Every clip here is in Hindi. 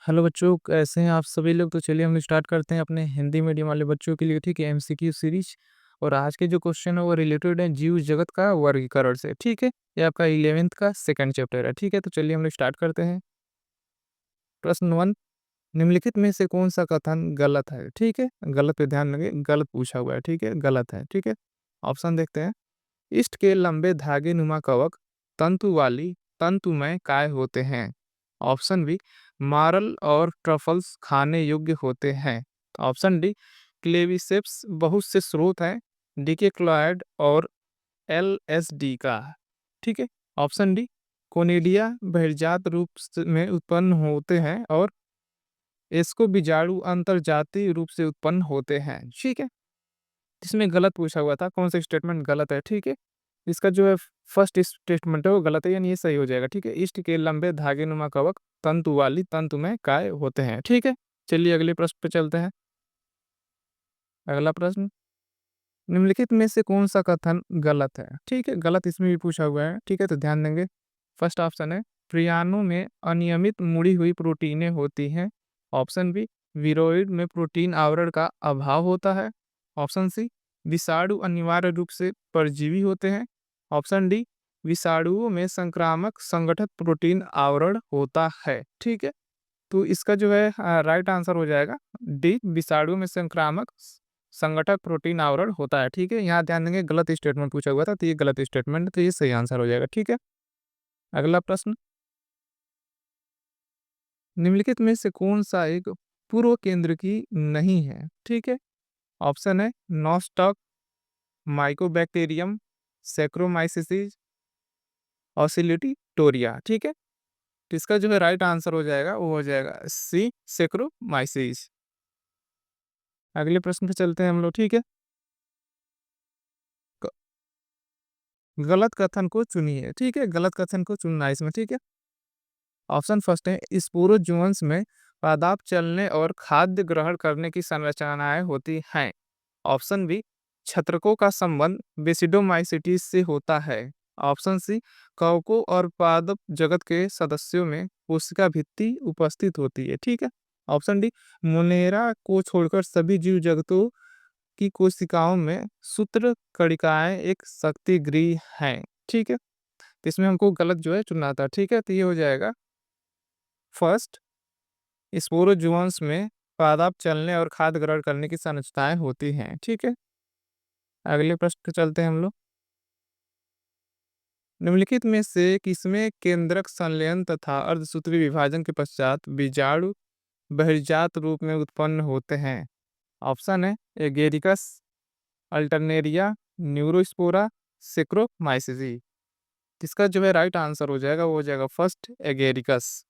हेलो बच्चों, कैसे हैं आप सभी लोग? तो चलिए हम स्टार्ट करते हैं अपने हिंदी मीडियम वाले बच्चों के लिए, ठीक है, एमसीक्यू सीरीज। और आज के जो क्वेश्चन है वो रिलेटेड है जीव जगत का वर्गीकरण से, ठीक है। ये आपका 11th का सेकंड चैप्टर है, ठीक है। तो चलिए हम लोग स्टार्ट करते हैं। प्रश्न 1, निम्नलिखित में से कौन सा कथन गलत है? ठीक है, गलत पे ध्यान लगे, गलत पूछा हुआ है, ठीक है, गलत है, ठीक है। ऑप्शन देखते हैं। इष्ट के लंबे धागे नुमा कवक तंतु वाली तंतुमय काय होते हैं। ऑप्शन बी, मार्ल और ट्रफल्स खाने योग्य होते हैं। ऑप्शन डी, क्लेविसेप्स बहुत से स्रोत हैं डिकेक्लॉयड और एलएसडी का, ठीक है। ऑप्शन डी, कोनिडिया बहिर्जात में उत्पन्न होते हैं और इसको बीजाणु अंतर्जातीय रूप से उत्पन्न होते हैं, ठीक है। इसमें गलत पूछा हुआ था, कौन सा स्टेटमेंट गलत है, ठीक है। इसका जो है फर्स्ट स्टेटमेंट है वो गलत है, यानी ये सही हो जाएगा, ठीक है। इष्ट के लंबे धागे नुमा कवक तंतु वाली तंतु में काय होते हैं, ठीक है। चलिए अगले प्रश्न पे चलते हैं। अगला प्रश्न, निम्नलिखित में से कौन सा कथन गलत है? ठीक है, गलत इसमें भी पूछा हुआ है, ठीक है, तो ध्यान देंगे। फर्स्ट ऑप्शन है, प्रियाणु में अनियमित मुड़ी हुई प्रोटीनें होती हैं। ऑप्शन बी, विरोइड में प्रोटीन आवरण का अभाव होता है। ऑप्शन सी, विषाणु अनिवार्य रूप से परजीवी होते हैं। ऑप्शन डी, विषाणुओं में संक्रामक संगठित प्रोटीन आवरण होता है, ठीक है। तो इसका जो है राइट आंसर हो जाएगा डी, विषाणु में संक्रामक संगठक प्रोटीन आवरण होता है, ठीक है। यहाँ ध्यान देंगे, गलत स्टेटमेंट पूछा हुआ था, तो ये गलत स्टेटमेंट है, तो ये सही आंसर हो जाएगा, ठीक है। अगला प्रश्न, निम्नलिखित में से कौन सा एक पूर्व केंद्र की नहीं है? ठीक है। ऑप्शन है नॉस्टॉक, माइकोबैक्टीरियम, सैक्रोमाइसिस, ऑसिलिटीटोरिया, ठीक है। तो इसका जो है राइट आंसर हो जाएगा वो हो जाएगा सी, सैक्रोमाइसिस। अगले प्रश्न पे चलते हैं हम लोग, ठीक है। क- गलत कथन को चुनिए, ठीक है, गलत कथन को चुनना है इसमें, ठीक है। ऑप्शन फर्स्ट है, इस पूरे जीवंश में पादाप चलने और खाद्य ग्रहण करने की संरचनाएं होती हैं। ऑप्शन बी, छत्रकों का संबंध बेसिडोमाइसिटीज से होता है। ऑप्शन सी, कवकों और पादप जगत के सदस्यों में कोशिका भित्ति उपस्थित होती है, ठीक है। ऑप्शन डी, मुनेरा को छोड़कर सभी जीव जगतों की कोशिकाओं में सूत्र कणिकाएं एक शक्ति गृह हैं, ठीक है। तो इसमें हमको गलत जो है चुनना था, ठीक है, तो ये हो जाएगा फर्स्ट, स्पोरोजुअंस में पादप चलने और खाद्य ग्रहण करने की संरचनाएं होती हैं, ठीक है। अगले प्रश्न पे चलते हैं हम लोग। निम्नलिखित में से किसमें केंद्रक संलयन तथा अर्धसूत्री विभाजन के पश्चात बीजाणु बहिर्जात रूप में उत्पन्न होते हैं? ऑप्शन है एगेरिकस, अल्टरनेरिया, न्यूरोस्पोरा, सेक्रोमाइसिस। इसका जो है राइट आंसर हो जाएगा वो हो जाएगा फर्स्ट, एगेरिकस।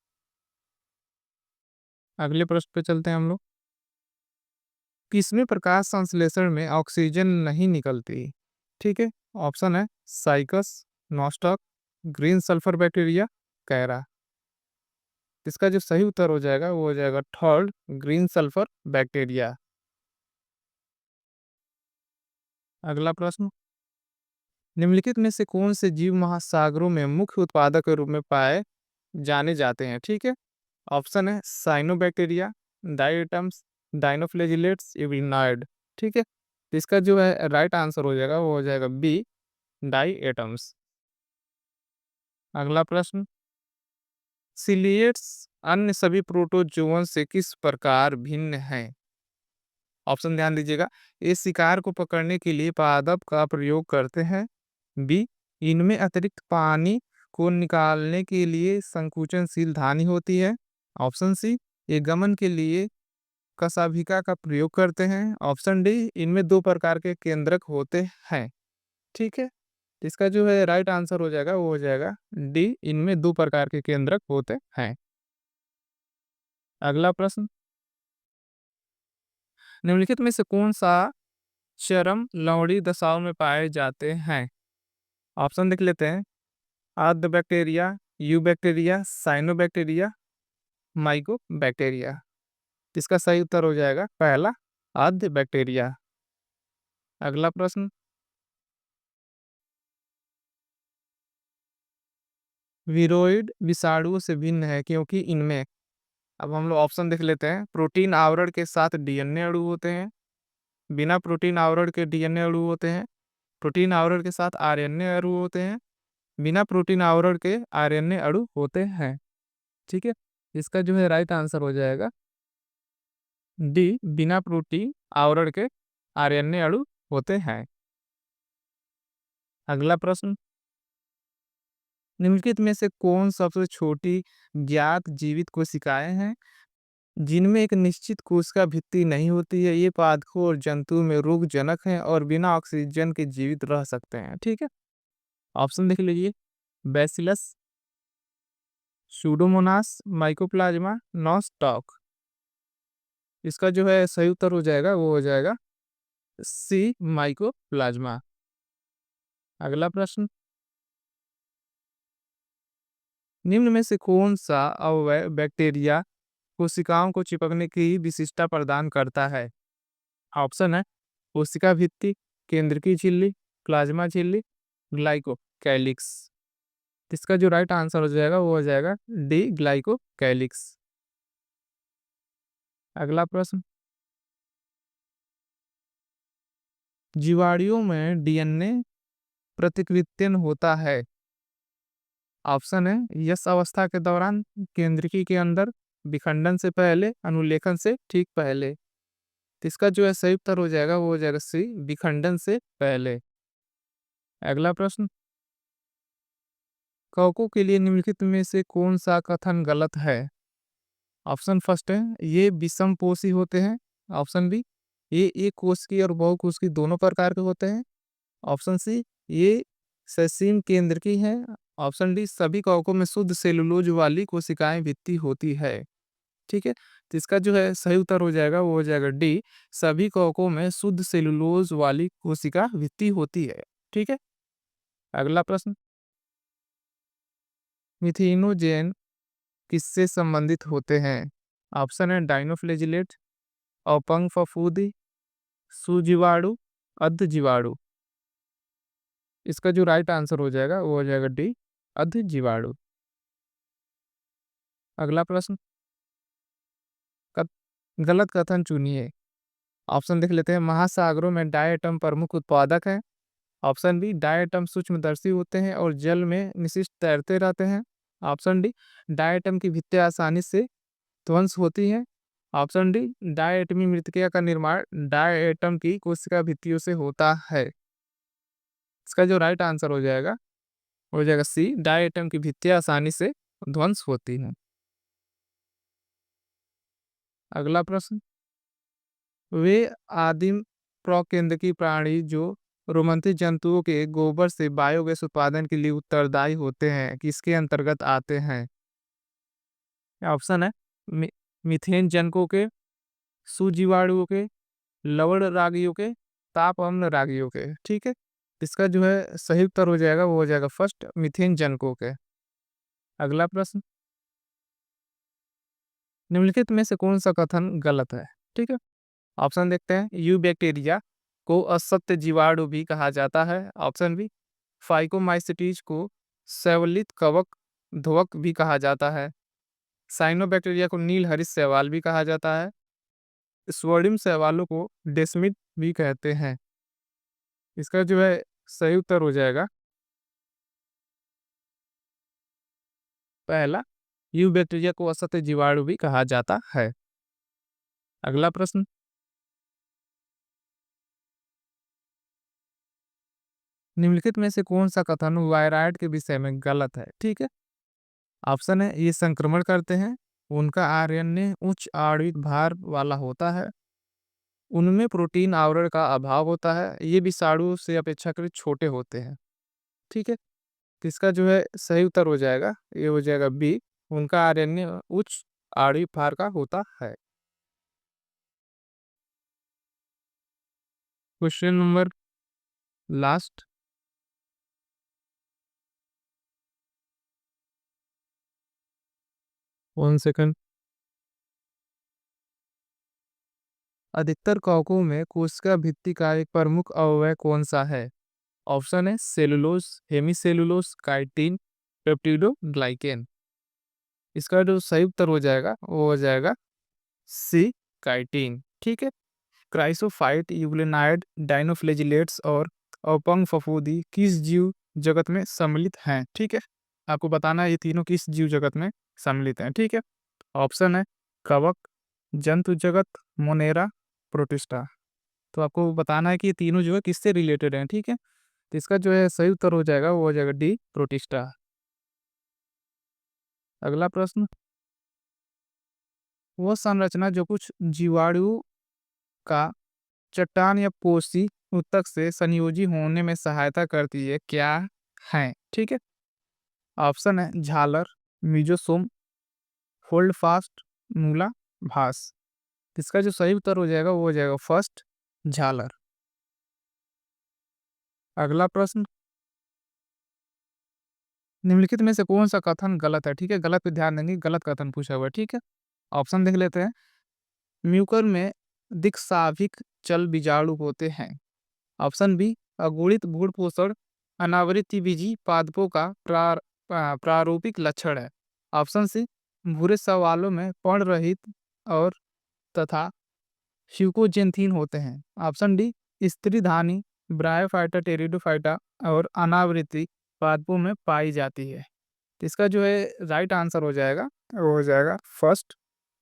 अगले प्रश्न पे चलते हैं हम लोग। किसमें प्रकाश संश्लेषण में ऑक्सीजन नहीं निकलती? ठीक है। ऑप्शन है Cycas, Nostoc, green sulphur bacteria, Chara. इसका जो सही उत्तर हो जाएगा वो हो जाएगा थर्ड, ग्रीन सल्फर बैक्टीरिया। अगला प्रश्न, निम्नलिखित में से कौन से जीव महासागरों में मुख्य उत्पादक के रूप में पाए जाने जाते हैं? ठीक है। ऑप्शन है साइनोबैक्टीरिया, डाइटम्स, डाइनोफ्लेजिलेट्स, इविनॉइड, ठीक है। तो इसका जो है राइट आंसर हो जाएगा वो हो जाएगा बी, डाई एटम्स। अगला प्रश्न, सिलिएट्स अन्य सभी प्रोटोजोअन से किस प्रकार भिन्न हैं? ऑप्शन ध्यान दीजिएगा। ये शिकार को पकड़ने के लिए पादप का प्रयोग करते हैं। बी, इनमें अतिरिक्त पानी को निकालने के लिए संकुचनशील धानी होती है। ऑप्शन सी, ये गमन के लिए कशाभिका का प्रयोग करते हैं। ऑप्शन डी, इनमें दो प्रकार के केंद्रक होते हैं, ठीक है। इसका जो है राइट आंसर हो जाएगा वो हो जाएगा डी, इनमें दो प्रकार के केंद्रक होते हैं। अगला प्रश्न, निम्नलिखित में से कौन सा चरम लवणी दशाओं में पाए जाते हैं? ऑप्शन देख लेते हैं। आद्य bacteria, eubacteria, cyanobacteria, mycobacteria. इसका सही उत्तर हो जाएगा पहला, आद्य बैक्टीरिया। अगला प्रश्न, विरोइड विषाणुओं से भिन्न है क्योंकि इनमें अब हम लोग ऑप्शन देख लेते हैं। प्रोटीन आवरण के साथ डीएनए अणु होते हैं, बिना प्रोटीन आवरण के डीएनए अणु होते हैं, प्रोटीन आवरण के साथ आरएनए अणु होते हैं, बिना प्रोटीन आवरण के आरएनए अणु होते हैं। ठीक है, इसका जो है राइट आंसर हो जाएगा डी, बिना प्रोटीन आवरण के आरएनए अणु होते हैं। अगला प्रश्न, निम्नलिखित में से कौन सबसे छोटी ज्ञात जीवित कोशिकाएं हैं जिनमें एक निश्चित कोशिका भित्ति नहीं होती है? ये पादपों और जंतु में रोगजनक हैं और बिना ऑक्सीजन के जीवित रह सकते हैं। ठीक है, ऑप्शन देख लीजिए। Bacillus, Pseudomonas, mycoplasma, nostoc. इसका जो है सही उत्तर हो जाएगा वो हो जाएगा सी, माइकोप्लाज्मा। अगला प्रश्न, निम्न में से कौन सा अवयव बैक्टीरिया कोशिकाओं को चिपकने की विशिष्टता प्रदान करता है? ऑप्शन है कोशिका भित्ति, केंद्रकीय झिल्ली, प्लाज्मा झिल्ली, ग्लाइकोकैलिक्स। इसका जो राइट आंसर हो जाएगा वो हो जाएगा डी, ग्लाइकोकैलिक्स। अगला प्रश्न, जीवाणुओं में डीएनए प्रतिकृतिन होता है। ऑप्शन है यस अवस्था के दौरान, केंद्रकी के अंदर, विखंडन से पहले, अनुलेखन से ठीक पहले। तो इसका जो है सही उत्तर हो जाएगा वो हो जाएगा सी, विखंडन से पहले। अगला प्रश्न, कवकों के लिए निम्नलिखित में से कौन सा कथन गलत है? ऑप्शन फर्स्ट है ये विषमपोषी होते हैं। ऑप्शन बी, ये एक कोशिकीय और बहुकोशिकीय दोनों प्रकार के होते हैं। ऑप्शन सी, ये ससीम केंद्र की है। ऑप्शन डी, सभी कवकों में शुद्ध सेलुलोज वाली कोशिकाएं भित्ति होती है। ठीक है, तो इसका जो है सही उत्तर हो जाएगा वो हो जाएगा डी, सभी कवकों में शुद्ध सेलुलोज वाली कोशिका भित्ति होती है। ठीक है, अगला प्रश्न, मिथेनोजेन किससे संबंधित होते हैं? ऑप्शन है डाइनोफ्लेजिलेट, अपंग फफूंदी, सुजीवाणु, अर्धजीवाणु। इसका जो राइट आंसर हो जाएगा वो हो जाएगा डी, अर्धजीवाणु। अगला प्रश्न, कत, गलत कथन चुनिए। ऑप्शन देख लेते हैं। महासागरों में डायटम प्रमुख उत्पादक है। ऑप्शन बी, डायटम सूक्ष्मदर्शी होते हैं और जल में निशिष्ट तैरते रहते हैं। ऑप्शन डी, डायटम की भित्तियां आसानी से ध्वंस होती हैं। ऑप्शन डी, डायटमी मृतिका का निर्माण डायटम की कोशिका भित्तियों से होता है। इसका जो राइट आंसर हो जाएगा सी, डायटम की भित्तियां आसानी से ध्वंस होती हैं। अगला प्रश्न, वे आदिम प्रकेंद्रकी प्राणी जो रोमंथित जंतुओं के गोबर से बायोगैस उत्पादन के लिए उत्तरदायी होते हैं किसके अंतर्गत आते हैं? ऑप्शन है मि, मिथेन जनकों के, सुजीवाणुओं के, लवण रागियों के, ताप अम्ल रागियों के। ठीक है, इसका जो है सही उत्तर हो जाएगा वो हो जाएगा फर्स्ट, मिथेन जनकों के। अगला प्रश्न, निम्नलिखित में से कौन सा कथन गलत है? ठीक है, ऑप्शन देखते हैं। यू बैक्टीरिया को असत्य जीवाणु भी कहा जाता है। ऑप्शन बी, फाइकोमाइसिटीज को सेवलित कवक ध्रुवक भी कहा जाता है। साइनोबैक्टीरिया को नील हरित शैवाल भी कहा जाता है। स्वर्णिम शैवालों को डेस्मिड भी कहते हैं। इसका जो है सही उत्तर हो जाएगा पहला, यू बैक्टीरिया को असत्य जीवाणु भी कहा जाता है। अगला प्रश्न, निम्नलिखित में से कौन सा कथन वायराइड के विषय में गलत है? ठीक है, ऑप्शन है ये संक्रमण करते हैं, उनका आरएनए उच्च आणविक भार वाला होता है, उनमें प्रोटीन आवरण का अभाव होता है, ये विषाणु से अपेक्षाकृत छोटे होते हैं। ठीक है, तो इसका जो है सही उत्तर हो जाएगा ये हो जाएगा बी, उनका आरएनए उच्च आणविक भार का होता है। Question number last, 1 second. अधिकतर कवकों में कोशिका भित्ति का एक प्रमुख अवयव कौन सा है? ऑप्शन है सेलुलोज, हेमीसेलुलोज, काइटिन, पेप्टिडोग्लाइकेन। इसका जो सही उत्तर हो जाएगा वो हो जाएगा सी, काइटिन। ठीक है। क्राइसोफाइट, यूग्लिनाइड, डाइनोफ्लेजिलेट्स और अपंग फफूंदी किस जीव जगत में सम्मिलित हैं? ठीक है। आपको बताना है ये तीनों किस जीव जगत में सम्मिलित हैं। ठीक है। ऑप्शन है कवक, जंतु जगत, मोनेरा, प्रोटिस्टा। तो आपको बताना है कि ये तीनों जो है किससे रिलेटेड हैं। ठीक है। तो इसका जो है सही उत्तर हो जाएगा वो हो जाएगा डी, प्रोटिस्टा। अगला प्रश्न, वह संरचना जो कुछ जीवाणु का चट्टान या पोषी ऊतक से संयोजी होने में सहायता करती है, क्या है? ठीक है। ऑप्शन है झालर, मीजोसोम, होल्ड फास्ट, मूला भास। इसका जो सही उत्तर हो जाएगा वो हो जाएगा फर्स्ट, झालर। अगला प्रश्न, निम्नलिखित में से कौन सा कथन गलत है? ठीक है, गलत पे ध्यान देंगे, गलत कथन पूछा हुआ है। ठीक है। ऑप्शन देख लेते हैं। म्यूकर में दिक्साभिक चल बीजाणु होते हैं। ऑप्शन बी, अगुणित भ्रूण पोषण अनावृत्तिबीजी पादपों का प्रारूपिक लक्षण है। ऑप्शन सी, भूरे सवालों में पर्णरहित और तथा ह्यूकोजेंथीन होते हैं। ऑप्शन डी, स्त्रीधानी ब्रायोफाइटा टेरिडोफाइटा और अनावृत्ति पादपों में पाई जाती है। तो इसका जो है राइट आंसर हो जाएगा वो हो जाएगा फर्स्ट,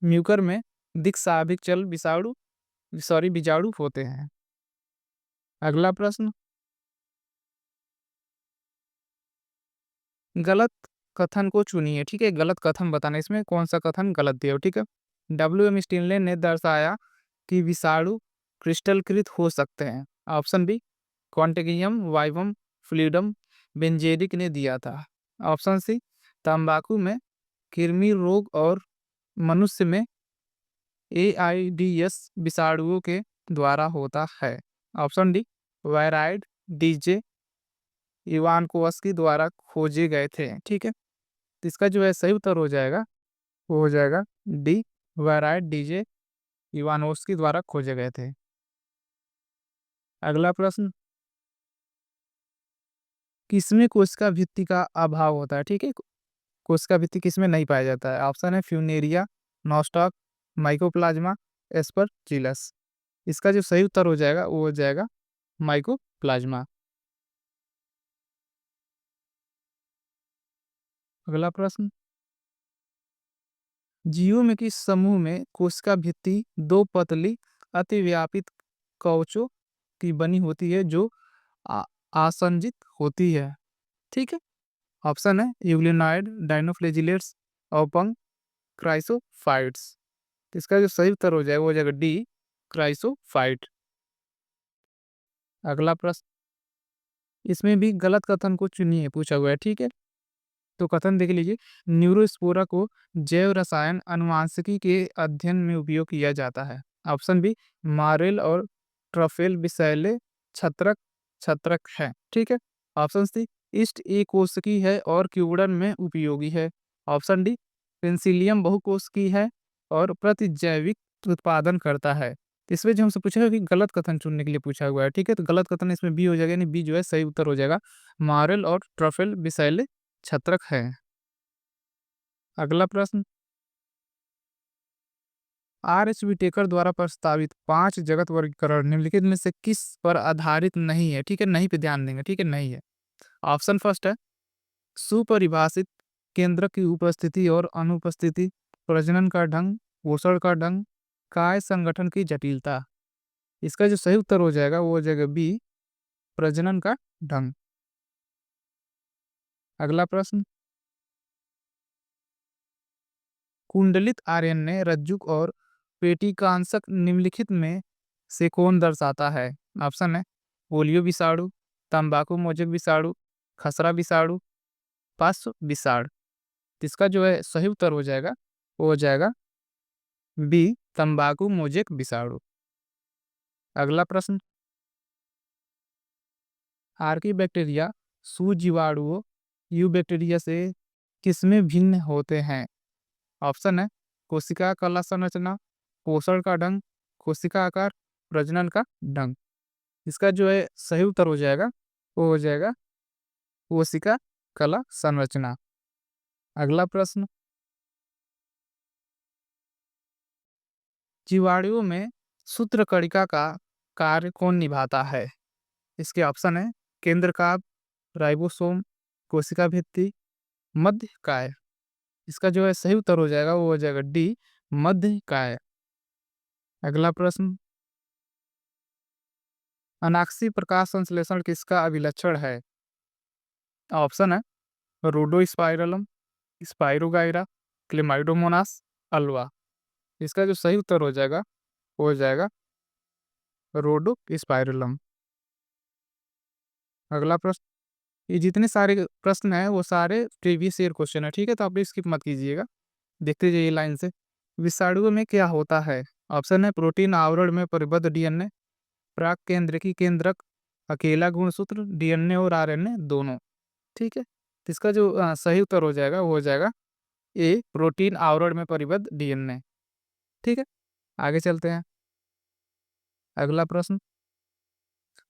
म्यूकर में दिक्साभिक चल बीजाणु होते हैं। अगला प्रश्न, गलत कथन को चुनिए। ठीक है, गलत कथन बताना, इसमें कौन सा कथन गलत दिया हो। ठीक है। डब्ल्यू एम स्टिनले ने दर्शाया कि विषाणु क्रिस्टलकृत हो सकते हैं। ऑप्शन बी, कॉन्टेगियम वाइवम फ्लूइडम बेंजेरिक ने दिया था। ऑप्शन सी, तंबाकू में कृमि रोग और मनुष्य में एआईडीएस विषाणुओं के द्वारा होता है। ऑप्शन डी, वायराइड डीजे इवानकोवस्की द्वारा खोजे गए थे। ठीक है। तो इसका जो है सही उत्तर हो जाएगा वो हो जाएगा डी, वायराइड डीजे इवानोव्स्की द्वारा खोजे गए थे। अगला प्रश्न, किसमें कोशिका भित्ति का अभाव होता है? ठीक है, कोशिका भित्ति किसमें नहीं पाया जाता है? ऑप्शन है फ्यूनेरिया, नॉस्टॉक, माइकोप्लाज्मा, एस्परजिलस। इसका जो सही उत्तर हो जाएगा वो हो जाएगा माइकोप्लाज्मा। अगला प्रश्न, जीवों में किस समूह में कोशिका भित्ति दो पतली अतिव्यापित कवचों की बनी होती है जो आ- आसंजित होती है? ठीक है। ऑप्शन है यूग्लिनाइड, डाइनोफ्लेजिलेट्स, ओपंग, क्राइसोफाइट्स। इसका जो सही उत्तर हो जाएगा वो हो जाएगा डी, क्राइसोफाइट। अगला प्रश्न, इसमें भी गलत कथन को चुनिए पूछा हुआ है। ठीक है। तो कथन देख लीजिए, न्यूरोस्पोरा को जैव रसायन अनुवांशिकी के अध्ययन में उपयोग किया जाता है। ऑप्शन बी, मारेल और ट्रफेल विषैले छत्रक छत्रक है। ठीक है। ऑप्शन सी, ईस्ट एक कोशिकी है और क्यूबड़न में उपयोगी है। ऑप्शन डी, पेंसिलियम बहुकोशिकी है और प्रतिजैविक उत्पादन करता है। तो इसमें जो हमसे पूछा है कि गलत कथन चुनने के लिए पूछा हुआ है। ठीक है। तो गलत कथन इसमें बी हो जाएगा, यानी बी जो है सही उत्तर हो जाएगा, मारेल और ट्रफेल विषैले छत्रक है। अगला प्रश्न, आर एच विटेकर द्वारा प्रस्तावित 5 जगत वर्गीकरण निम्नलिखित में से किस पर आधारित नहीं है? ठीक है, नहीं पे ध्यान देंगे। ठीक है, नहीं है। ऑप्शन फर्स्ट है सुपरिभाषित केंद्र की उपस्थिति और अनुपस्थिति, प्रजनन का ढंग, पोषण का ढंग, काय संगठन की जटिलता। इसका जो सही उत्तर हो जाएगा वो हो जाएगा बी, प्रजनन का ढंग। अगला प्रश्न, कुंडलित आर्यन रज्जुक और पेटिकांसक निम्नलिखित में से कौन दर्शाता है? ऑप्शन है पोलियो विषाणु, तंबाकू मोजक विषाणु, खसरा विषाणु, पार्श्व विषाणु। इसका जो है सही उत्तर हो जाएगा वो हो जाएगा बी, तंबाकू मोजेक विषाणु। अगला प्रश्न, आर्की बैक्टीरिया सुजीवाणुओं यू बैक्टीरिया से किसमें भिन्न होते हैं? ऑप्शन है कोशिका कला संरचना, पोषण का ढंग, कोशिका आकार, प्रजनन का ढंग। इसका जो है सही उत्तर हो जाएगा वो हो जाएगा कोशिका कला संरचना। अगला प्रश्न, जीवाणुओं में सूत्रकणिका का कार्य कौन निभाता है? इसके ऑप्शन है केंद्रकाभ, राइबोसोम, कोशिका भित्ति, मध्यकाय। इसका जो है सही उत्तर हो जाएगा वो हो जाएगा डी, मध्यकाय। अगला प्रश्न, अनाक्षी प्रकाश संश्लेषण किसका अभिलक्षण है? ऑप्शन है रोडोस्पाइरलम, स्पाइरोगाइरा, क्लेमाइडोमोनास, अल्वा। इसका जो सही उत्तर हो जाएगा वो हो जाएगा रोडोस्पाइरलम। अगला प्रश्न, ये जितने सारे प्रश्न हैं वो सारे प्रीवियस ईयर क्वेश्चन है, ठीक है, तो आप स्किप मत कीजिएगा, देखते जाइए लाइन से। विषाणुओं में क्या होता है? ऑप्शन है प्रोटीन आवरण में परिबद्ध डीएनए, प्राक केंद्रकी केंद्रक, अकेला गुणसूत्र, डीएनए और आरएनए दोनों। ठीक है, तो इसका जो सही उत्तर हो जाएगा वो हो जाएगा ए, प्रोटीन आवरण में परिबद्ध डीएनए। ठीक है, आगे चलते हैं। अगला प्रश्न,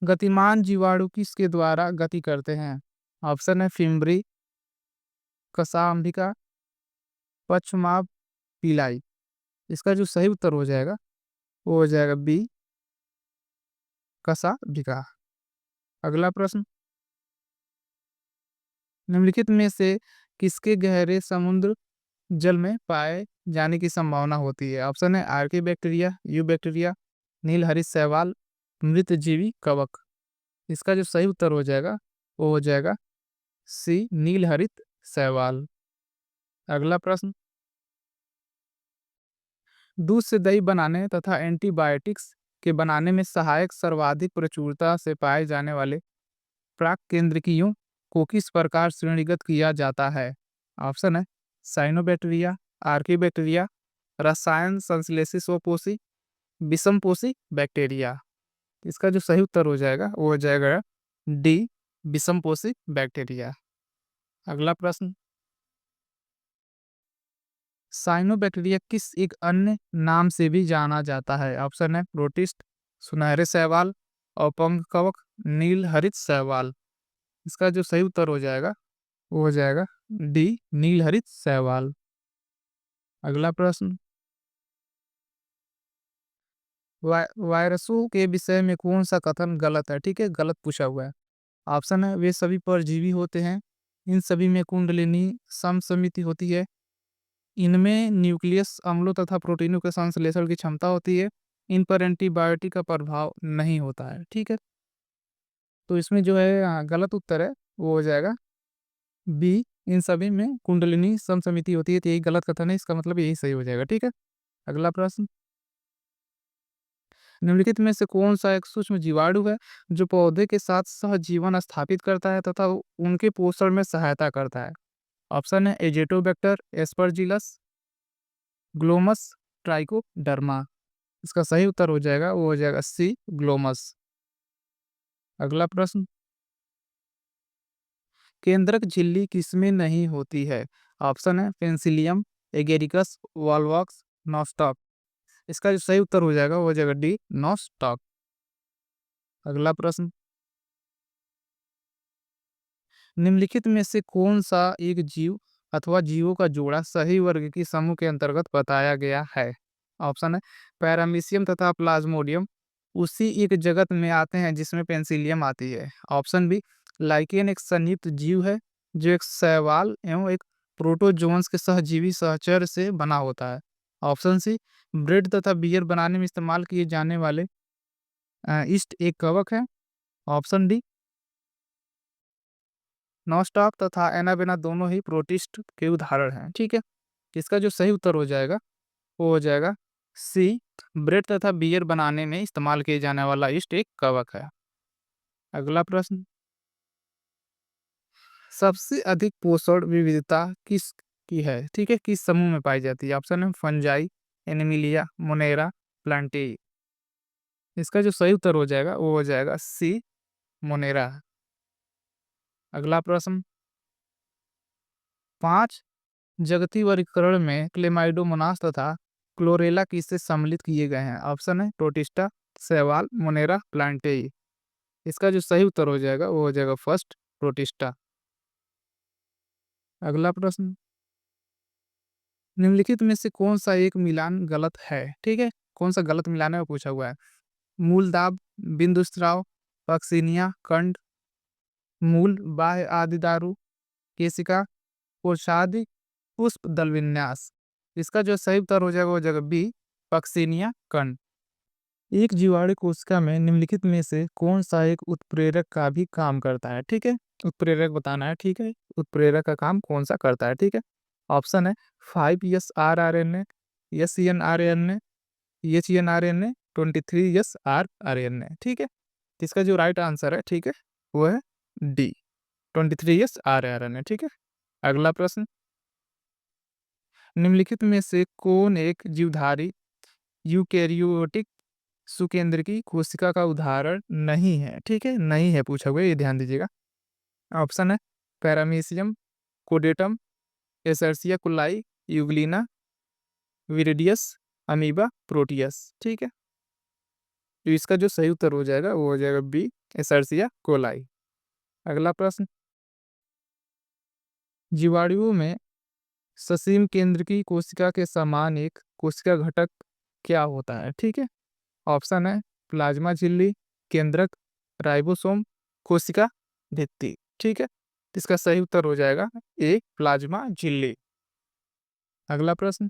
गतिमान जीवाणु किसके द्वारा गति करते हैं? ऑप्शन है फिम्बरी, कशाम्बिका, पक्षमाप, पीलाई। इसका जो सही उत्तर हो जाएगा वो हो जाएगा बी, कशाम्बिका। अगला प्रश्न, निम्नलिखित में से किसके गहरे समुद्र जल में पाए जाने की संभावना होती है? ऑप्शन है आर्की बैक्टीरिया, यू बैक्टीरिया, नीलहरित शैवाल, मृतजीवी कवक। इसका जो सही उत्तर हो जाएगा वो हो जाएगा सी, नीलहरित शैवाल। अगला प्रश्न, दूध से दही बनाने तथा एंटीबायोटिक्स के बनाने में सहायक सर्वाधिक प्रचुरता से पाए जाने वाले प्राक केंद्रकीयों को किस प्रकार श्रेणीगत किया जाता है? ऑप्शन है साइनोबैक्टीरिया, आर्कीबैक्टीरिया, रसायन संश्लेषी स्वपोषी, विषमपोषी बैक्टीरिया। इसका जो सही उत्तर हो जाएगा वो हो जाएगा डी, विषमपोषी बैक्टीरिया। अगला प्रश्न, साइनोबैक्टीरिया किस एक अन्य नाम से भी जाना जाता है? ऑप्शन है प्रोटिस्ट, सुनहरे शैवाल, औपंग कवक, नील हरित शैवाल। इसका जो सही उत्तर हो जाएगा वो हो जाएगा डी, नील हरित शैवाल। अगला प्रश्न, वायरसों के विषय में कौन सा कथन गलत है? ठीक है, गलत पूछा हुआ है। ऑप्शन है वे सभी परजीवी होते हैं, इन सभी में कुंडलिनी समसमिति होती है, इनमें न्यूक्लियस अम्लों तथा प्रोटीनों के संश्लेषण की क्षमता होती है, इन पर एंटीबायोटिक का प्रभाव नहीं होता है। ठीक है, तो इसमें जो है गलत उत्तर है वो हो जाएगा बी, इन सभी में कुंडलिनी समसमिति होती है, तो यही गलत कथन है, इसका मतलब यही सही हो जाएगा। ठीक है, अगला प्रश्न, निम्नलिखित में से कौन सा एक सूक्ष्म जीवाणु है जो पौधे के साथ सहजीवन स्थापित करता है तथा उनके पोषण में सहायता करता है? ऑप्शन है एजेटोबैक्टर, एस्परजिलस, ग्लोमस, ट्राइकोडर्मा। इसका सही उत्तर हो जाएगा वो हो जाएगा सी, ग्लोमस। अगला प्रश्न, केंद्रक झिल्ली किसमें नहीं होती है? ऑप्शन है पेंसिलियम, एगेरिकस, वॉलवॉक्स, नॉस्टॉक। इसका जो सही उत्तर हो जाएगा वो हो जाएगा डी, नॉस्टॉक। अगला प्रश्न, निम्नलिखित में से कौन सा एक जीव अथवा जीवों का जोड़ा सही वर्ग की समूह के अंतर्गत बताया गया है? ऑप्शन है पैरामीशियम तथा प्लाज्मोडियम उसी एक जगत में आते हैं जिसमें पेंसिलियम आती है। ऑप्शन बी, लाइकेन एक संयुक्त जीव है जो एक शैवाल एवं एक प्रोटोजोन्स के सहजीवी सहचर से बना होता है। ऑप्शन सी, ब्रेड तथा बियर बनाने में इस्तेमाल किए जाने वाले ईस्ट एक कवक है। ऑप्शन डी, नॉस्टॉक तथा एनाबेना दोनों ही प्रोटिस्ट के उदाहरण हैं। ठीक है, इसका जो सही उत्तर हो जाएगा वो हो जाएगा सी, ब्रेड तथा बियर बनाने में इस्तेमाल किए जाने वाला ईस्ट एक कवक है। अगला प्रश्न, सबसे अधिक पोषण विविधता किस की है? ठीक है, किस समूह में पाई जाती है? ऑप्शन है फंजाई, एनिमिलिया, मोनेरा, प्लांटेई। इसका जो सही उत्तर हो जाएगा वो हो जाएगा सी, मोनेरा। अगला प्रश्न, 5 जगती वर्गीकरण में क्लेमाइडोमोनास तथा क्लोरेला किससे सम्मिलित किए गए हैं? ऑप्शन है प्रोटिस्टा, शैवाल, मोनेरा, प्लांटेई। इसका जो सही उत्तर हो जाएगा वो हो जाएगा फर्स्ट, प्रोटिस्टा। अगला प्रश्न, निम्नलिखित में से कौन सा एक मिलान गलत है? ठीक है, कौन सा गलत मिलान है वो पूछा हुआ है। मूलदाब, बिंदुस्राव, पक्सिनिया, कंड, मूल, बाह्य आदि दारू, केशिका, कोशादि, पुष्प दल विन्यास। इसका जो सही उत्तर हो जाएगा वो जगह बी, पक्सिनिया कंड। एक जीवाणु कोशिका में निम्नलिखित में से कौन सा एक उत्प्रेरक का भी काम करता है? ठीक है, उत्प्रेरक बताना है। ठीक है, उत्प्रेरक का काम कौन सा करता है? ठीक है, ऑप्शन है 5S-rRNA, SNRNA, HNRNA, 23S-rRNA। ठीक है, तो इसका जो राइट आंसर है, ठीक है, वो है डी, 23S-rRNA। ठीक है, अगला प्रश्न, निम्नलिखित में से कौन एक जीवधारी यूकेरियोटिक सुकेंद्रकी कोशिका का उदाहरण नहीं है? ठीक है, नहीं है पूछा हुआ है, ये ध्यान दीजिएगा। ऑप्शन है पैरामीशियम, कोडेटम, एसर्सिया कुलाई, यूग्लिना, विरिडियस, अमीबा, प्रोटियस। ठीक है, तो इसका जो सही उत्तर हो जाएगा वो हो जाएगा बी, एसर्सिया कोलाई। अगला प्रश्न, जीवाणुओं में ससीम केंद्र की कोशिका के समान एक कोशिका घटक क्या होता है? ठीक है, ऑप्शन है प्लाज्मा झिल्ली, केंद्रक, राइबोसोम, कोशिका भित्ति। ठीक है, इसका सही उत्तर हो जाएगा ए, प्लाज्मा झिल्ली। अगला प्रश्न,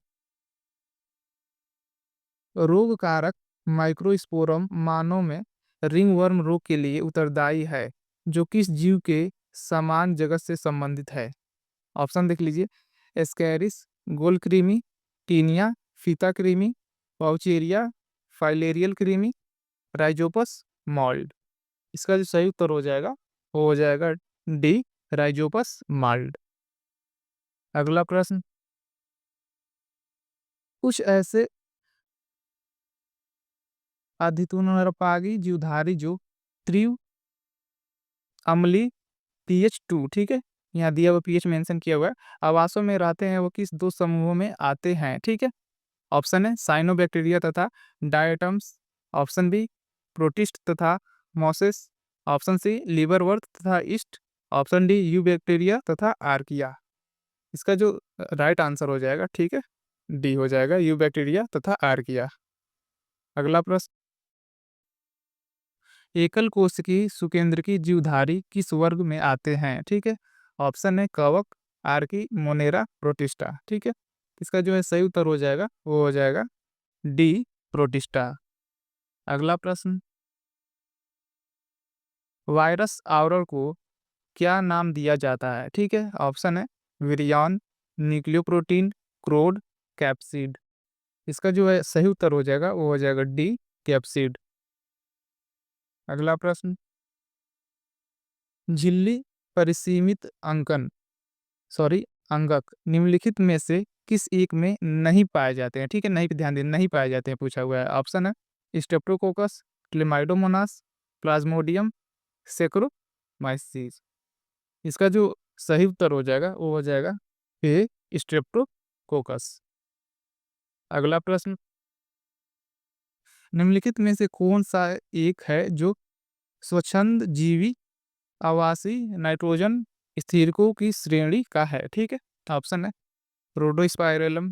रोग कारक माइक्रोस्पोरम मानव में रिंगवर्म रोग के लिए उत्तरदायी है, जो किस जीव के समान जगत से संबंधित है? ऑप्शन देख लीजिए, एस्कैरिस, गोल कृमि, टीनिया, फीता कृमि, पाउचेरिया, फाइलेरियल कृमि, राइजोपस मॉल्ड। इसका जो सही उत्तर हो जाएगा वो हो जाएगा डी, राइजोपस माल्ड। अगला प्रश्न, कुछ ऐसे अधितुनरपागी जीवधारी जो तीव्र अम्लीय pH 2, ठीक है, यहाँ दिया हुआ pH मेंशन किया हुआ है, आवासों में रहते हैं, वो किस दो समूहों में आते हैं? ठीक है, ऑप्शन है साइनोबैक्टीरिया तथा डायटम्स, ऑप्शन बी प्रोटिस्ट तथा मॉसेस, ऑप्शन सी लीवरवर्थ तथा east, option D you bacteria तथा आर्किया। इसका जो राइट आंसर हो जाएगा, ठीक है, डी हो जाएगा, यू बैक्टीरिया तथा आर्किया। अगला प्रश्न, एकल कोशिकीय सुकेंद्रकी जीवधारी किस वर्ग में आते हैं? ठीक है, ऑप्शन है कवक, आर्की, मोनेरा, प्रोटिस्टा। ठीक है, इसका जो है सही उत्तर हो जाएगा वो हो जाएगा डी, प्रोटिस्टा। अगला प्रश्न, वायरस आवरण को क्या नाम दिया जाता है? ठीक है, ऑप्शन है विरियॉन, न्यूक्लियोप्रोटीन, क्रोड, कैप्सिड। इसका जो है सही उत्तर हो जाएगा वो हो जाएगा डी, कैप्सिड। अगला प्रश्न, झिल्ली परिसीमित अंकन सॉरी अंगक निम्नलिखित में से किस एक में नहीं पाए जाते हैं? ठीक है, नहीं पे ध्यान दें, नहीं पाए जाते हैं पूछा हुआ है। ऑप्शन है स्टेप्टोकोकस, क्लेमाइडोमोनास, प्लाज्मोडियम, सेक्रोमाइसीस। इसका जो सही उत्तर हो जाएगा वो हो जाएगा ए, स्ट्रेप्टोकोकस। अगला प्रश्न, निम्नलिखित में से कौन सा एक है जो स्वच्छंद जीवी आवासी नाइट्रोजन स्थिरकों की श्रेणी का है? ठीक है, ऑप्शन है रोडोस्पाइरलम,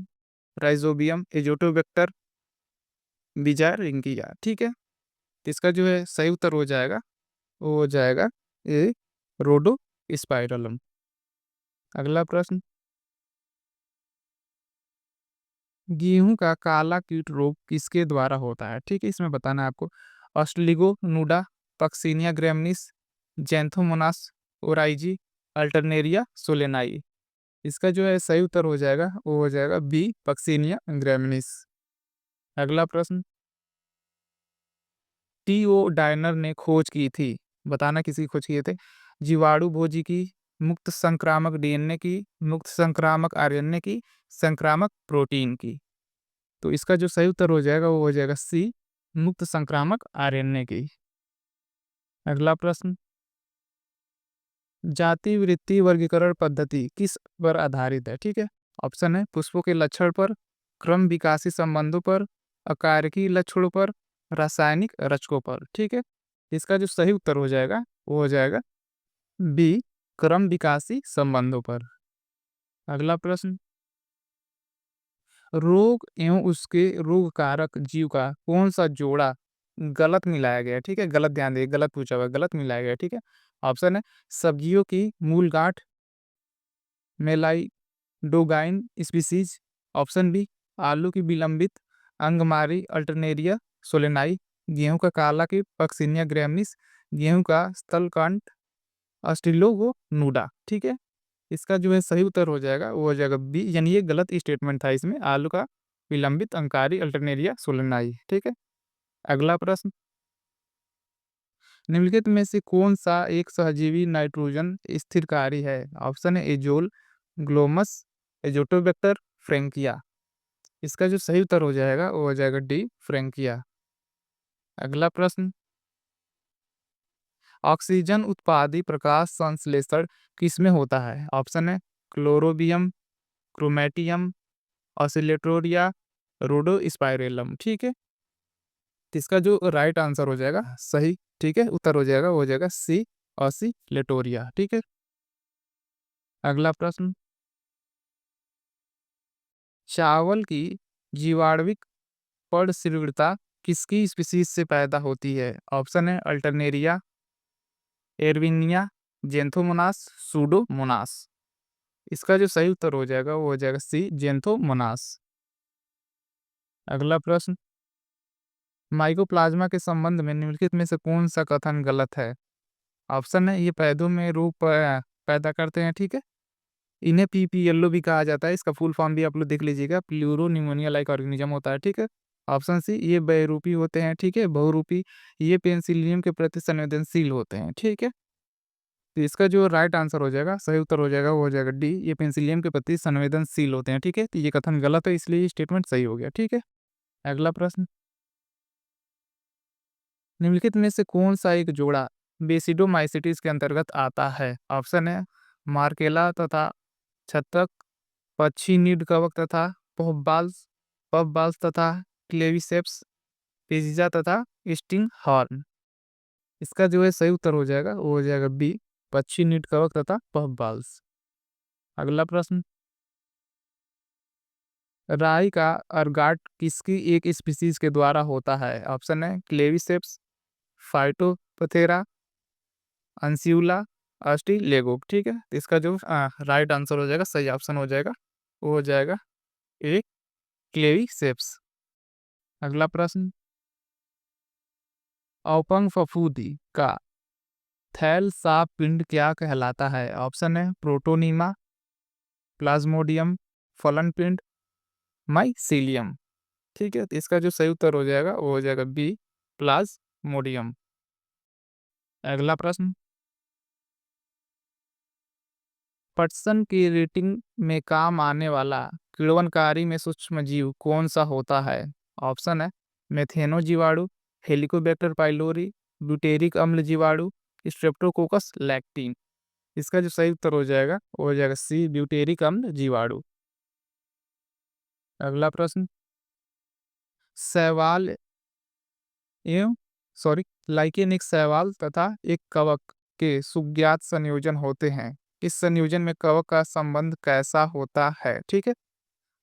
राइजोबियम, एजोटोबैक्टर, बिजारिंकिया। ठीक है, तो इसका जो है सही उत्तर हो जाएगा वो हो जाएगा ए, रोडोस्पाइरलम। अगला प्रश्न, गेहूं का काला कीट रोग किसके द्वारा होता है? ठीक है, इसमें बताना है आपको, ऑस्ट्रिगो नूडा, Puccinia ग्रैमिनिस, Xanthomonas oryzae, Alternaria solani. इसका जो है सही उत्तर हो जाएगा वो हो जाएगा बी, पक्सिनिया ग्रैमिनिस। अगला प्रश्न, टी.ओ. डायनर ने खोज की थी, बताना किसी खोज किए थे? जीवाणु भोजी की, मुक्त संक्रामक डीएनए की, मुक्त संक्रामक आरएनए की, संक्रामक प्रोटीन की। तो इसका जो सही उत्तर हो जाएगा वो हो जाएगा सी, मुक्त संक्रामक आरएनए की। अगला प्रश्न, जाति वृत्ति वर्गीकरण पद्धति किस पर आधारित है? ठीक है, ऑप्शन है पुष्पों के लक्षण पर, क्रम विकासी संबंधों पर, अकारकी लक्षणों पर, रासायनिक रचकों पर। ठीक है, इसका जो सही उत्तर हो जाएगा वो हो जाएगा बी, क्रम विकासी संबंधों पर। अगला प्रश्न, रोग एवं उसके रोग कारक जीव का कौन सा जोड़ा गलत मिलाया गया है, ठीक है, गलत ध्यान दें, गलत पूछा हुआ है, गलत मिलाया गया है, ठीक है। ऑप्शन है सब्जियों की मूल गांठ मेलाइडोगाइन स्पीसीज। ऑप्शन बी आलू की विलंबित अंगमारी अल्टरनेरिया सोलेनाई, गेहूं का काला की पक्सिनिया ग्रैमिस, गेहूं का स्थलकांट अस्टिलोगो नूडा, ठीक है। इसका जो है सही उत्तर हो जाएगा वो हो जाएगा बी, यानी ये गलत स्टेटमेंट था, इसमें आलू का विलंबित अंकारी अल्टरनेरिया सोलेनाई, ठीक है। अगला प्रश्न, निम्नलिखित में से कौन सा एक सहजीवी नाइट्रोजन स्थिरकारी है? ऑप्शन है एजोल, ग्लोमस, एजोटोबैक्टर, फ्रैंकिया। इसका जो सही उत्तर हो जाएगा वो हो जाएगा डी, फ्रैंकिया। अगला प्रश्न, ऑक्सीजन उत्पादी प्रकाश संश्लेषण किसमें होता है? ऑप्शन है क्लोरोबियम, क्रोमेटियम, ऑसिलेटोरिया, रोडोस्पाइरेलम, ठीक है। तो इसका जो राइट आंसर हो जाएगा सही, ठीक है, उत्तर हो जाएगा वो हो जाएगा सी, ऑसिलेटोरिया, ठीक है। अगला प्रश्न, चावल की जीवाणुविक प्रसंस्कृता किसकी स्पीशीज से पैदा होती है? ऑप्शन है अल्टरनेरिया, एरविनिया, जेंथोमोनास, सूडोमोनास। इसका जो सही उत्तर हो जाएगा वो हो जाएगा सी, जेंथोमोनास। अगला प्रश्न, माइकोप्लाज्मा के संबंध में निम्नलिखित में से कौन सा कथन गलत है? ऑप्शन है ये पौधों में रूप पैदा करते हैं, ठीक है। इन्हें पीपीएलओ भी कहा जाता है, इसका फुल फॉर्म भी आप लोग देख लीजिएगा, प्लूरो निमोनिया लाइक ऑर्गेनिज्म होता है, ठीक है। ऑप्शन सी ये बहुरूपी होते हैं, ठीक है, बहुरूपी, ये पेनिसिलियम के प्रति संवेदनशील होते हैं, ठीक है। तो इसका जो राइट आंसर हो जाएगा, सही उत्तर हो जाएगा वो हो जाएगा डी, ये पेनिसिलियम के प्रति संवेदनशील होते हैं, ठीक है। तो ये कथन गलत है, इसलिए स्टेटमेंट सही हो गया, ठीक है। अगला प्रश्न, निम्नलिखित में से कौन सा एक जोड़ा बेसिडोमाइसिटिस के अंतर्गत आता है? ऑप्शन है मार्केला तथा छत्तक, पक्षी नीड कवक तथा पफबाल्स, पफबाल्स तथा क्लेविसेप्स, पिजिजा तथा स्टिंग हॉर्न। इसका जो है सही उत्तर हो जाएगा वो हो जाएगा बी, पक्षी नीड कवक तथा पफबाल्स। अगला प्रश्न, राई का अर्गाट किसकी एक स्पीसीज के द्वारा होता है? ऑप्शन है क्लेविसेप्स, फाइटोपथेरा, अंसिउला, अस्टिलेगो, ठीक है। तो इसका जो राइट आंसर हो जाएगा, सही ऑप्शन हो जाएगा वो हो जाएगा ए, क्लेविसेप्स। अगला प्रश्न, औपंग फफूंदी का थैल साफ पिंड क्या कहलाता है? ऑप्शन है प्रोटोनीमा, प्लाज्मोडियम, फलन पिंड, माइसीलियम, ठीक है। तो इसका जो सही उत्तर हो जाएगा वो हो जाएगा बी, प्लाज्मोडियम। अगला प्रश्न, पटसन की रेटिंग में काम आने वाला किण्वनकारी में सूक्ष्म जीव कौन सा होता है? ऑप्शन है मेथेनो जीवाणु, हेलिकोबैक्टर पाइलोरी, ब्यूटेरिक अम्ल जीवाणु, स्ट्रेप्टोकोकस लैक्टिन। इसका जो सही उत्तर हो जाएगा वो हो जाएगा सी, ब्यूटेरिक अम्ल जीवाणु। अगला प्रश्न, शैवाल एवं सॉरी लाइकेन एक शैवाल तथा एक कवक के सुज्ञात संयोजन होते हैं। इस संयोजन में कवक का संबंध कैसा होता है? ठीक है।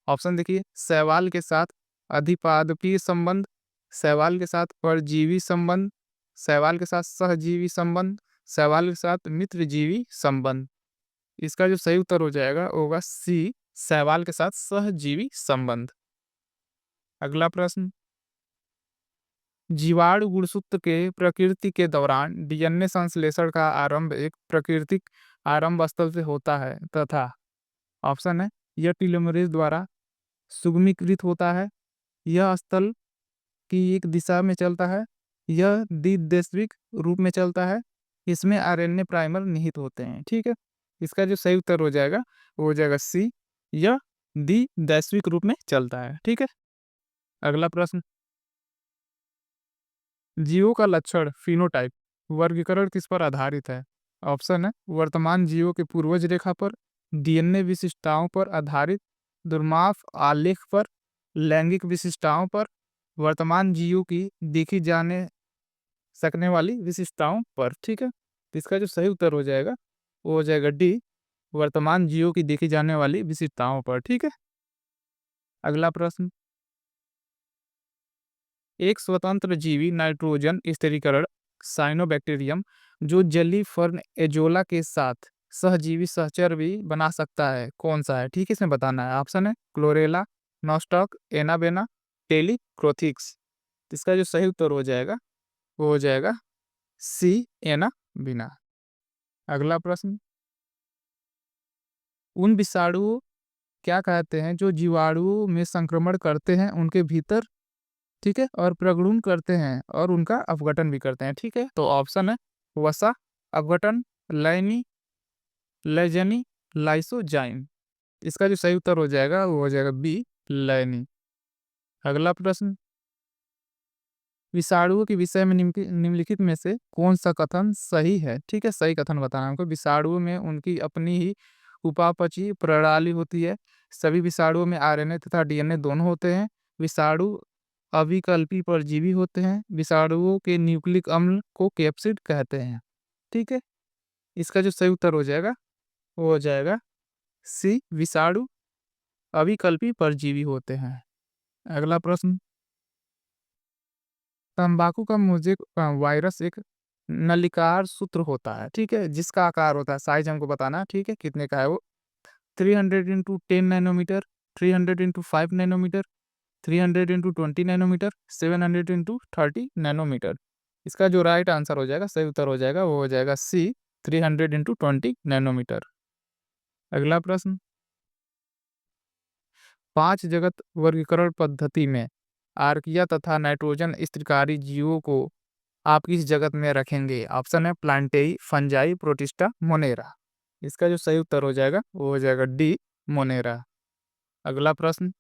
ऑप्शन देखिए, शैवाल के साथ अधिपादपीय संबंध, शैवाल के साथ परजीवी संबंध, शैवाल के साथ सहजीवी संबंध, शैवाल के साथ मित्रजीवी संबंध। इसका जो सही उत्तर हो जाएगा वो होगा सी, शैवाल के साथ सहजीवी संबंध। अगला प्रश्न, जीवाणु गुणसूत्र के प्रकृति के दौरान डीएनए संश्लेषण का आरंभ एक प्राकृतिक आरंभ स्थल से होता है तथा ऑप्शन है यह टीलोमरेज द्वारा सुगमीकृत होता है, यह स्थल की एक दिशा में चलता है, यह द्विदैशिक रूप में चलता है, इसमें आरएनए प्राइमर निहित होते हैं, ठीक है। इसका जो सही उत्तर हो जाएगा वो हो जाएगा सी, यह द्विदैशिक रूप में चलता है, ठीक है। अगला प्रश्न, जीवों का लक्षण फिनोटाइप वर्गीकरण किस पर आधारित है? ऑप्शन है वर्तमान जीवों के पूर्वज रेखा पर, डीएनए विशिष्टताओं पर आधारित, दुर्माफ आलेख पर, लैंगिक विशिष्टताओं पर, वर्तमान जीवों की देखी जाने सकने वाली विशिष्टताओं पर, ठीक है। तो इसका जो सही उत्तर हो जाएगा वो हो जाएगा डी, वर्तमान जीवों की देखी जाने वाली विशिष्टताओं पर, ठीक है। अगला प्रश्न, एक स्वतंत्र जीवी नाइट्रोजन स्थिरीकरण साइनोबैक्टीरियम जो जलीय फर्न एजोला के साथ सहजीवी सहचर भी बना सकता है, कौन सा है? ठीक है, इसमें बताना है। ऑप्शन है क्लोरेला, नॉस्टॉक, एनाबेना, टेलीक्रोथिक्स। इसका जो सही उत्तर हो जाएगा वो हो जाएगा सी, एनाबेना। अगला प्रश्न, उन विषाणुओं क्या कहते हैं जो जीवाणुओं में संक्रमण करते हैं उनके भीतर, ठीक है, और प्रगुण करते हैं और उनका अपघटन भी करते हैं, ठीक है। तो ऑप्शन है वसा, अपघटन, लैनी, लेजनी, लाइसोजाइम। इसका जो सही उत्तर हो जाएगा वो हो जाएगा बी, लैनी। अगला प्रश्न, विषाणुओं के विषय में निम्नलिखित में से कौन सा कथन सही है? ठीक है, सही कथन बताना है हमको। विषाणुओं में उनकी अपनी ही उपापचयी प्रणाली होती है। सभी विषाणुओं में आरएनए तथा डीएनए दोनों होते हैं। विषाणु अविकल्पी परजीवी होते हैं। विषाणुओं के न्यूक्लिक अम्ल को कैप्सिड कहते हैं, ठीक है। इसका जो सही उत्तर हो जाएगा वो हो जाएगा सी, विषाणु अविकल्पी परजीवी होते हैं। अगला प्रश्न, तंबाकू का मोज़ेक वायरस एक नलिकाकार सूत्र होता है, ठीक है, जिसका आकार होता है, साइज हमको बताना है, ठीक है, कितने का है वो? 300 into 10 nanometre, 300 into 5 nanometre, 300 into 20 nanometre, 700 into 30 nanometre. इसका जो राइट आंसर हो जाएगा, सही उत्तर हो जाएगा वो हो जाएगा सी, 300 इंटू 20 नैनोमीटर। अगला प्रश्न, 5 जगत वर्गीकरण पद्धति में आर्किया तथा नाइट्रोजन स्थिरकारी जीवों को आप किस जगत में रखेंगे? ऑप्शन है प्लांटेई, फंजाई, प्रोटिस्टा, मोनेरा। इसका जो सही उत्तर हो जाएगा वो हो जाएगा डी, मोनेरा। अगला प्रश्न,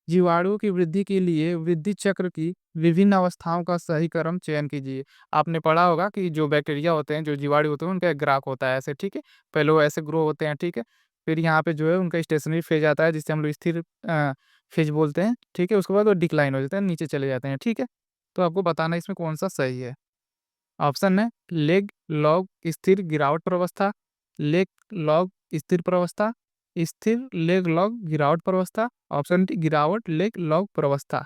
जीवाणुओं की वृद्धि के लिए वृद्धि चक्र की विभिन्न अवस्थाओं का सही क्रम चयन कीजिए। आपने पढ़ा होगा कि जो बैक्टीरिया होते हैं, जो जीवाणु होते हैं, उनका एक ग्राफ होता है ऐसे, ठीक है। पहले वो ऐसे ग्रो होते हैं, ठीक है। फिर यहाँ पे जो है उनका स्टेशनरी फेज आता है जिससे हम लोग स्थिर फेज बोलते हैं, ठीक है। उसके बाद वो डिक्लाइन हो जाता है, नीचे चले जाते हैं, ठीक है। तो आपको बताना है इसमें कौन सा सही है। ऑप्शन है लेग लॉग स्थिर गिरावट प्रवस्था, लेग लॉग स्थिर प्रवस्था, स्थिर लेग लॉग गिरावट प्रवस्था, ऑप्शन डी गिरावट लेग लॉग प्रवस्था।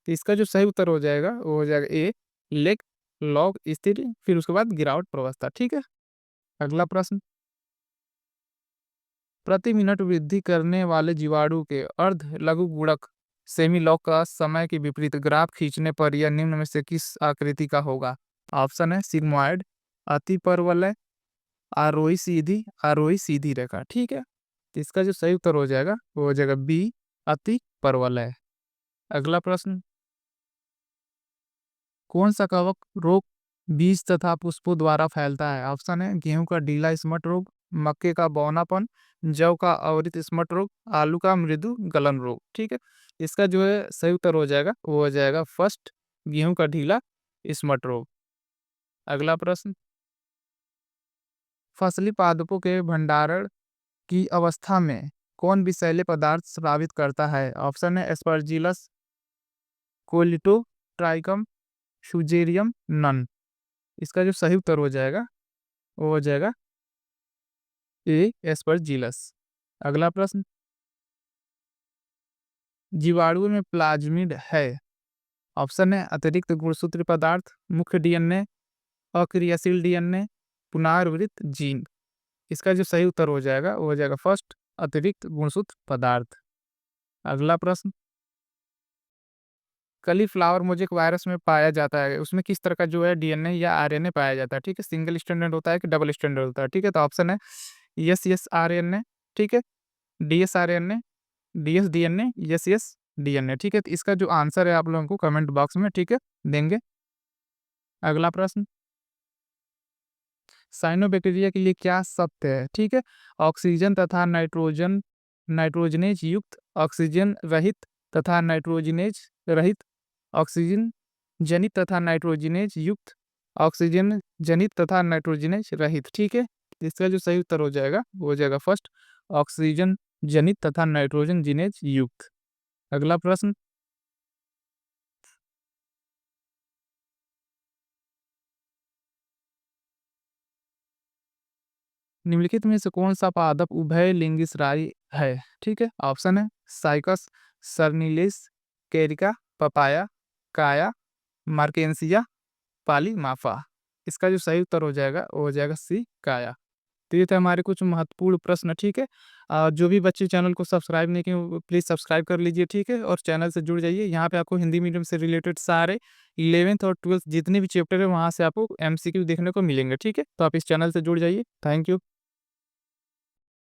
तो इसका जो सही उत्तर हो जाएगा वो हो जाएगा ए, लेग लॉग स्थिर, फिर उसके बाद गिरावट प्रवस्था, ठीक है। अगला प्रश्न, प्रति मिनट वृद्धि करने वाले जीवाणु के अर्ध लघु गुणक सेमीलॉग का समय के विपरीत ग्राफ खींचने पर यह निम्न में से किस आकृति का होगा? ऑप्शन है सिग्मॉइड, अति परवलय, आरोही सीधी रेखा, ठीक है। तो इसका जो सही उत्तर हो जाएगा वो हो जाएगा बी, अति परवलय। अगला प्रश्न, कौन सा कवक रोग बीज तथा पुष्पों द्वारा फैलता है? ऑप्शन है गेहूं का ढीला स्मट रोग, मक्के का बौनापन, जौ का अवरित स्मट रोग, आलू का मृदु गलन रोग, ठीक है। इसका जो है सही उत्तर हो जाएगा वो हो जाएगा फर्स्ट, गेहूं का ढीला स्मट रोग। अगला प्रश्न, फसली पादपों के भंडारण की अवस्था में कौन विषैले पदार्थ स्रावित करता है? ऑप्शन है एस्परजिलस, कोलिटोट्राइकम, फ्यूजेरियम, नन। इसका जो सही उत्तर हो जाएगा वो हो जाएगा ए, एस्परजिलस। अगला प्रश्न, जीवाणुओं में प्लाज्मिड है। ऑप्शन है अतिरिक्त गुणसूत्र पदार्थ, मुख्य डीएनए, अक्रियाशील डीएनए, पुनरावृत्त जीन। इसका जो सही उत्तर हो जाएगा वो हो जाएगा फर्स्ट, अतिरिक्त गुणसूत्र पदार्थ। अगला प्रश्न, कलीफ्लावर मोज़ेक वायरस में पाया जाता है, उसमें किस तरह का जो है डीएनए या आरएनए पाया जाता है, ठीक है? सिंगल स्ट्रैंडेड होता है कि डबल स्ट्रैंडेड होता है, ठीक है? तो ऑप्शन है एस आरएनए, ठीक है, DS RNA, DS DNA, S DNA, ठीक है? तो इसका जो आंसर है आप लोगों को कमेंट बॉक्स में, ठीक है, देंगे। अगला प्रश्न, साइनोबैक्टीरिया के लिए क्या सत्य है? ठीक है, ऑक्सीजन तथा नाइट्रोजनेज युक्त, ऑक्सीजन रहित तथा नाइट्रोजनेज रहित, ऑक्सीजन जनित तथा नाइट्रोजनेज युक्त, ऑक्सीजन जनित तथा नाइट्रोजनेज रहित, ठीक है। इसका जो सही उत्तर हो जाएगा वो हो जाएगा फर्स्ट, ऑक्सीजन जनित तथा नाइट्रोजन जिनेज युक्त। अगला प्रश्न, निम्नलिखित में से कौन-सा पादप उभयलिंगीसरायी है? ठीक है, ऑप्शन है साइकस, सर्निलिस, कैरिका, पपाया, काया, मार्केंसिया, पॉलीमाफा। इसका जो सही उत्तर हो जाएगा, वो हो जाएगा सी, काया। तो ये थे हमारे कुछ महत्वपूर्ण प्रश्न, ठीक है। जो भी बच्चे चैनल को सब्सक्राइब नहीं किए वो प्लीज़ सब्सक्राइब कर लीजिए, ठीक है, और चैनल से जुड़ जाइए। यहाँ पे आपको हिंदी मीडियम से रिलेटेड सारे 11th और 12th जितने भी चैप्टर है वहाँ से आपको एमसीक्यू देखने को मिलेंगे, ठीक है। तो आप इस चैनल से जुड़ जाइए। Thank you.